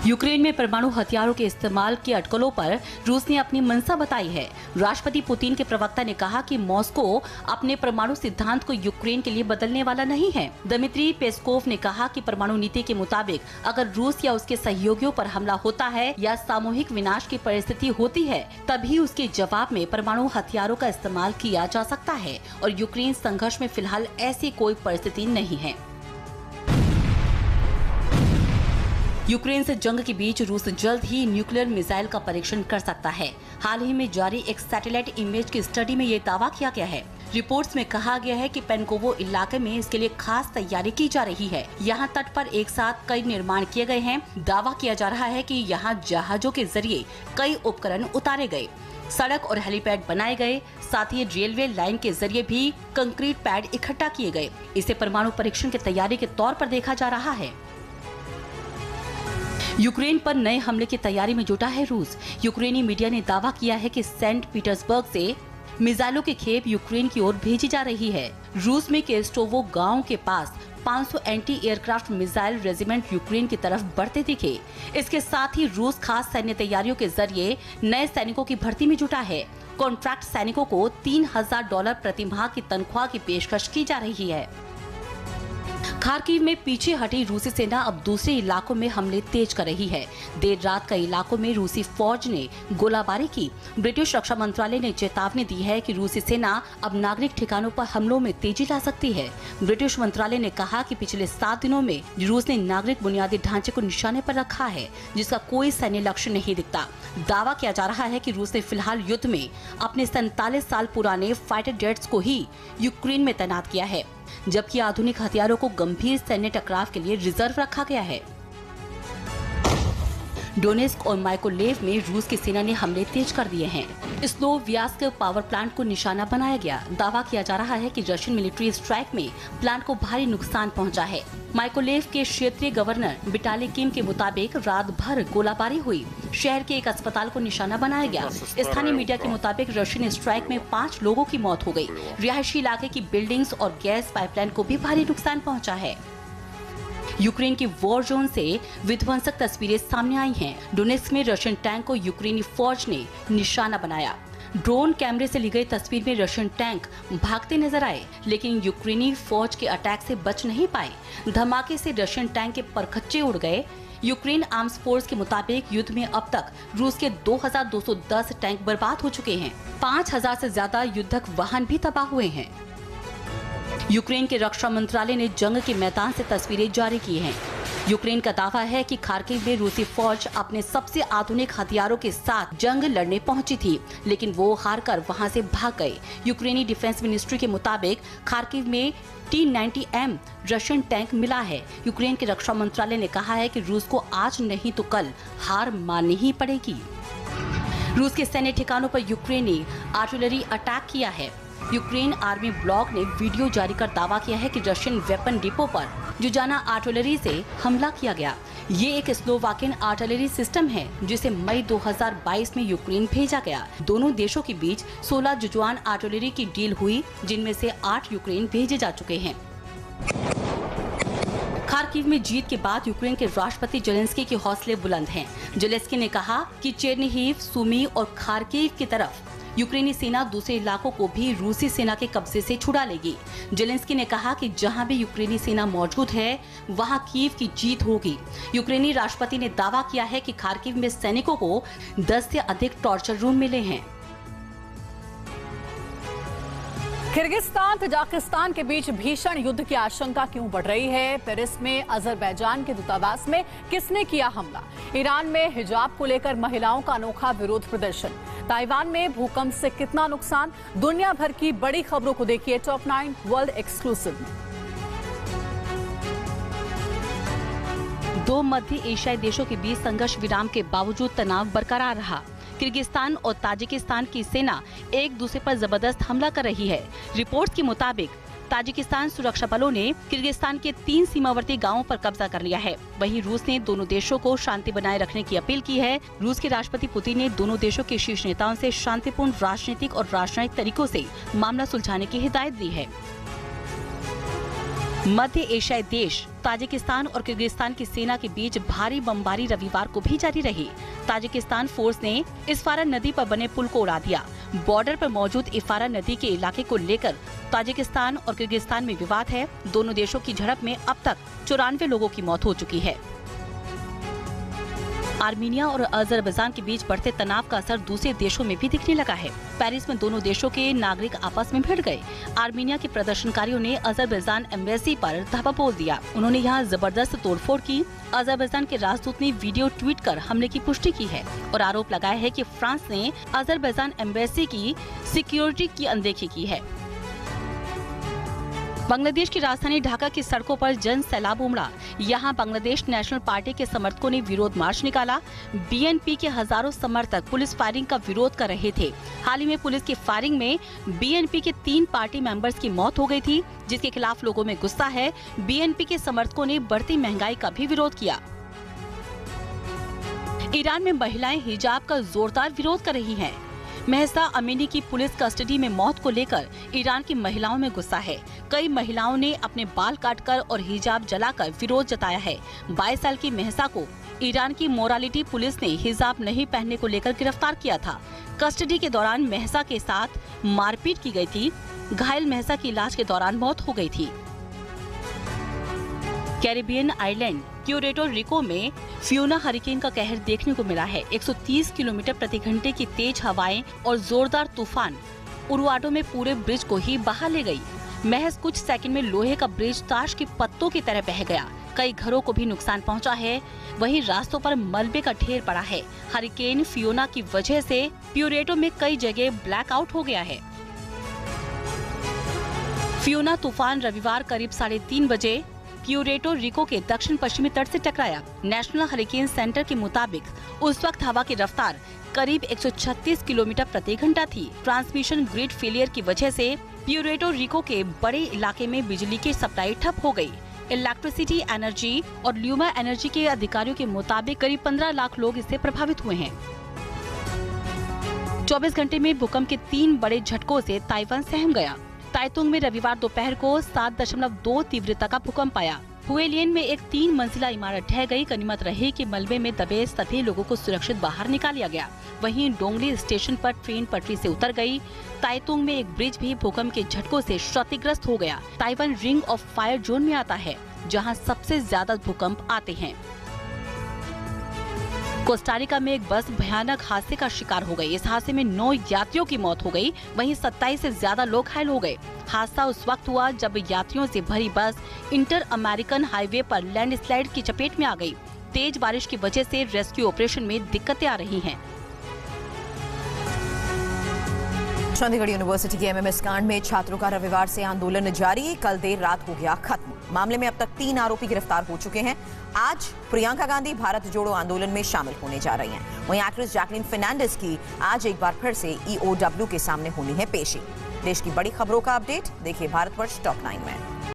Ukraine में परमाणु हथियारों के इस्तेमाल की अटकलों पर रूस ने अपनी मंशा बताई है। राष्ट्रपति पुतिन के प्रवक्ता ने कहा कि मॉस्को अपने परमाणु सिद्धांत को यूक्रेन के लिए बदलने वाला नहीं है। दमित्री पेस्कोव ने कहा कि परमाणु नीति के मुताबिक अगर रूस या उसके सहयोगियों पर हमला होता है या सामूहिक विनाश की परिस्थिति होती है, तभी उसके जवाब में परमाणु हथियारों का इस्तेमाल किया जा सकता है और यूक्रेन संघर्ष में फिलहाल ऐसी कोई परिस्थिति नहीं है। यूक्रेन से जंग के बीच रूस जल्द ही न्यूक्लियर मिसाइल का परीक्षण कर सकता है। हाल ही में जारी एक सैटेलाइट इमेज की स्टडी में ये दावा किया गया है। रिपोर्ट्स में कहा गया है कि पेनकोवो इलाके में इसके लिए खास तैयारी की जा रही है। यहाँ तट पर एक साथ कई निर्माण किए गए हैं। दावा किया जा रहा है कि यहाँ जहाजों के जरिए कई उपकरण उतारे गए, सड़क और हेलीपैड बनाए गए, साथ ही रेलवे लाइन के जरिए भी कंक्रीट पैड इकट्ठा किए गए। इसे परमाणु परीक्षण की तैयारी के तौर पर देखा जा रहा है। यूक्रेन पर नए हमले की तैयारी में जुटा है रूस। यूक्रेनी मीडिया ने दावा किया है कि सेंट पीटर्सबर्ग से मिसाइलों की खेप यूक्रेन की ओर भेजी जा रही है। रूस में केस्टोवो गांव के पास 500 anti aircraft missile regiment Ukraine की तरफ बढ़ते दिखे। इसके साथ ही रूस खास सैन्य तैयारियों के जरिए नए सैनिकों की भर्ती में जुटा है। कॉन्ट्रैक्ट सैनिकों को $3000 प्रति माह की तनख्वाह की पेशकश की जा रही है। खार्किव में पीछे हटी रूसी सेना अब दूसरे इलाकों में हमले तेज कर रही है। देर रात कई इलाकों में रूसी फौज ने गोलाबारी की। ब्रिटिश रक्षा मंत्रालय ने चेतावनी दी है कि रूसी सेना अब नागरिक ठिकानों पर हमलों में तेजी ला सकती है। ब्रिटिश मंत्रालय ने कहा कि पिछले 7 दिनों में रूस ने नागरिक बुनियादी ढांचे को निशाने पर रखा है, जिसका कोई सैन्य लक्ष्य नहीं दिखता। दावा किया जा रहा है कि रूस ने फिलहाल युद्ध में अपने 47 साल पुराने फाइटर जेट्स को ही यूक्रेन में तैनात किया है, जबकि आधुनिक हथियारों को गंभीर सैन्य टकराव के लिए रिजर्व रखा गया है। डोनेस्क और माइकोलेव में रूस की सेना ने हमले तेज कर दिए हैं। स्लोवियांस्क पावर प्लांट को निशाना बनाया गया। दावा किया जा रहा है कि रशियन मिलिट्री स्ट्राइक में प्लांट को भारी नुकसान पहुंचा है। माइकोलेव के क्षेत्रीय गवर्नर विटाली किम के मुताबिक रात भर गोलाबारी हुई। शहर के एक अस्पताल को निशाना बनाया गया। स्थानीय मीडिया के मुताबिक रशियन स्ट्राइक में 5 लोगों की मौत हो गई। रिहायशी इलाके की बिल्डिंग्स और गैस पाइपलाइन को भी भारी नुकसान पहुंचा है। यूक्रेन की वॉर जोन से विध्वंसक तस्वीरें सामने आई हैं। डोनेस्क में रशियन टैंक को यूक्रेनी फौज ने निशाना बनाया। ड्रोन कैमरे से ली गई तस्वीर में रशियन टैंक भागते नजर आए, लेकिन यूक्रेनी फौज के अटैक से बच नहीं पाए। धमाके से रशियन टैंक के परखच्चे उड़ गए। यूक्रेन आर्म्स फोर्स के मुताबिक युद्ध में अब तक रूस के 2210 टैंक बर्बाद हो चुके हैं। 5000 से ज्यादा युद्धक वाहन भी तबाह हुए हैं। यूक्रेन के रक्षा मंत्रालय ने जंग के मैदान से तस्वीरें जारी की हैं। यूक्रेन का दावा है कि खार्किव में रूसी फौज अपने सबसे आधुनिक हथियारों के साथ जंग लड़ने पहुंची थी, लेकिन वो हारकर वहां से भाग गए। यूक्रेनी डिफेंस मिनिस्ट्री के मुताबिक खार्किव में T-90M रशियन टैंक मिला है। यूक्रेन के रक्षा मंत्रालय ने कहा है कि रूस को आज नहीं तो कल हार माननी ही पड़ेगी। रूस के सैन्य ठिकानों पर यूक्रेनी आर्टिलरी अटैक किया है। यूक्रेन आर्मी ब्लॉग ने वीडियो जारी कर दावा किया है कि रशियन वेपन डिपो पर जुजाना आर्टिलरी से हमला किया गया। ये एक स्लोवाकियन आर्टिलरी सिस्टम है जिसे मई 2022 में यूक्रेन भेजा गया। दोनों देशों के बीच 16 जुजुआन आर्टिलरी की डील हुई, जिनमें से 8 यूक्रेन भेजे जा चुके हैं। खार्किव में जीत के बाद यूक्रेन के राष्ट्रपति जेलेंस्की के हौसले बुलंद हैं। जेलेंस्की ने कहा कि चेरनिहिव, सुमी और खार्किव की तरफ यूक्रेनी सेना दूसरे इलाकों को भी रूसी सेना के कब्जे से छुड़ा लेगी। जेलेंस्की ने कहा कि जहां भी यूक्रेनी सेना मौजूद है, वहां कीव की जीत होगी। यूक्रेनी राष्ट्रपति ने दावा किया है कि खार्किव में सैनिकों को 10 से अधिक टॉर्चर रूम मिले हैं। किर्गिस्तान तजाकिस्तान के बीच भीषण युद्ध की आशंका क्यों बढ़ रही है? पेरिस में अजरबैजान के दूतावास में किसने किया हमला? ईरान में हिजाब को लेकर महिलाओं का अनोखा विरोध प्रदर्शन। ताइवान में भूकंप से कितना नुकसान? दुनिया भर की बड़ी खबरों को देखिए टॉप 9 वर्ल्ड एक्सक्लूसिव। 2 मध्य एशियाई देशों के बीच संघर्ष विराम के बावजूद तनाव बरकरार रहा। किर्गिस्तान और ताजिकिस्तान की सेना एक दूसरे पर जबरदस्त हमला कर रही है। रिपोर्ट्स के मुताबिक ताजिकिस्तान सुरक्षा बलों ने किर्गिस्तान के 3 सीमावर्ती गांवों पर कब्जा कर लिया है। वहीं रूस ने दोनों देशों को शांति बनाए रखने की अपील की है। रूस के राष्ट्रपति पुतिन ने दोनों देशों के शीर्ष नेताओं से शांतिपूर्ण राजनीतिक और राजनयिक तरीकों से मामला सुलझाने की हिदायत दी है। मध्य एशियाई देश ताजिकिस्तान और किर्गिस्तान की सेना के बीच भारी बमबारी रविवार को भी जारी रही। ताजिकिस्तान फोर्स ने इस्फारा नदी पर बने पुल को उड़ा दिया। बॉर्डर पर मौजूद इस्फारा नदी के इलाके को लेकर ताजिकिस्तान और किर्गिस्तान में विवाद है। दोनों देशों की झड़प में अब तक 94 लोगों की मौत हो चुकी है। आर्मीनिया और अजरबैजान के बीच बढ़ते तनाव का असर दूसरे देशों में भी दिखने लगा है। पेरिस में दोनों देशों के नागरिक आपस में भिड़ गए। आर्मीनिया के प्रदर्शनकारियों ने अजरबैजान एम्बेसी पर धावा बोल दिया। उन्होंने यहां जबरदस्त तोड़फोड़ की। अजरबैजान के राजदूत ने वीडियो ट्वीट कर हमले की पुष्टि की है और आरोप लगाया है कि फ्रांस ने अजरबैजान एम्बेसी की सिक्योरिटी की अनदेखी की है। बांग्लादेश की राजधानी ढाका की सड़कों पर जन सैलाब उमड़ा। यहां बांग्लादेश नेशनल पार्टी के समर्थकों ने विरोध मार्च निकाला। बीएनपी के हजारों समर्थक पुलिस फायरिंग का विरोध कर रहे थे। हाल ही में पुलिस की फायरिंग में बीएनपी के 3 पार्टी मेंबर्स की मौत हो गई थी, जिसके खिलाफ लोगों में गुस्सा है। बीएनपी के समर्थकों ने बढ़ती महंगाई का भी विरोध किया। ईरान में महिलाएं हिजाब का जोरदार विरोध कर रही हैं। महसा अमीनी की पुलिस कस्टडी में मौत को लेकर ईरान की महिलाओं में गुस्सा है। कई महिलाओं ने अपने बाल काटकर और हिजाब जलाकर विरोध जताया है। 22 साल की महसा को ईरान की मोरालिटी पुलिस ने हिजाब नहीं पहनने को लेकर गिरफ्तार किया था। कस्टडी के दौरान महसा के साथ मारपीट की गई थी। घायल महसा की इलाज के दौरान मौत हो गई थी। कैरिबियन आइलैंड प्यूरेटो रिको में फियोना हरिकेन का कहर देखने को मिला है। 130 किलोमीटर प्रति घंटे की तेज हवाएं और जोरदार तूफान उरुआडो में पूरे ब्रिज को ही बहा ले गई। महज कुछ सेकंड में लोहे का ब्रिज ताश के पत्तों की तरह बह गया। कई घरों को भी नुकसान पहुंचा है। वहीं रास्तों पर मलबे का ढेर पड़ा है। हरिकेन फियोना की वजह से प्यूरेटो में कई जगह ब्लैकआउट हो गया है। फियोना तूफान रविवार करीब 3:30 बजे प्यूरेटो रिको के दक्षिण पश्चिमी तट से टकराया। नेशनल हरिकेन सेंटर के मुताबिक उस वक्त हवा की रफ्तार करीब 136 किलोमीटर प्रति घंटा थी। ट्रांसमिशन ग्रिड फेलियर की वजह से प्यूरेटो रिको के बड़े इलाके में बिजली की सप्लाई ठप हो गई। इलेक्ट्रिसिटी एनर्जी और ल्यूमा एनर्जी के अधिकारियों के मुताबिक करीब 15 लाख लोग इससे प्रभावित हुए हैं। 24 घंटे में भूकंप के 3 बड़े झटकों से ताइवान सहम गया। ताइतुंग में रविवार दोपहर को 7.2 तीव्रता का भूकंप आया। हुएलियन में एक 3 मंजिला इमारत ढह गई। गनीमत रही कि मलबे में दबे सभी लोगों को सुरक्षित बाहर निकाल लिया गया। वहीं डोंगली स्टेशन पर ट्रेन पटरी से उतर गई। ताइतुंग में एक ब्रिज भी भूकंप के झटकों से क्षतिग्रस्त हो गया। Taiwan ring of fire zone में आता है, जहां सबसे ज्यादा भूकंप आते हैं। कोस्टारिका में एक बस भयानक हादसे का शिकार हो गई। इस हादसे में 9 यात्रियों की मौत हो गई। वहीं 27 से ज्यादा लोग घायल हो गए। हादसा उस वक्त हुआ जब यात्रियों से भरी बस इंटर अमेरिकन हाईवे पर लैंडस्लाइड की चपेट में आ गई। तेज बारिश की वजह से रेस्क्यू ऑपरेशन में दिक्कतें आ रही हैं। चंडीगढ़ यूनिवर्सिटी के एमएमएस कांड में छात्रों का रविवार से आंदोलन जारी। कल देर रात हो गया खत्म। मामले में अब तक 3 आरोपी गिरफ्तार हो चुके हैं। आज प्रियंका गांधी भारत जोड़ो आंदोलन में शामिल होने जा रही हैं। वहीं एक्ट्रेस जैकलीन फर्नांडिस की आज एक बार फिर से EOW के सामने होनी है पेशी। देश की बड़ी खबरों का अपडेट देखिए भारतवर्ष टॉप 9 में।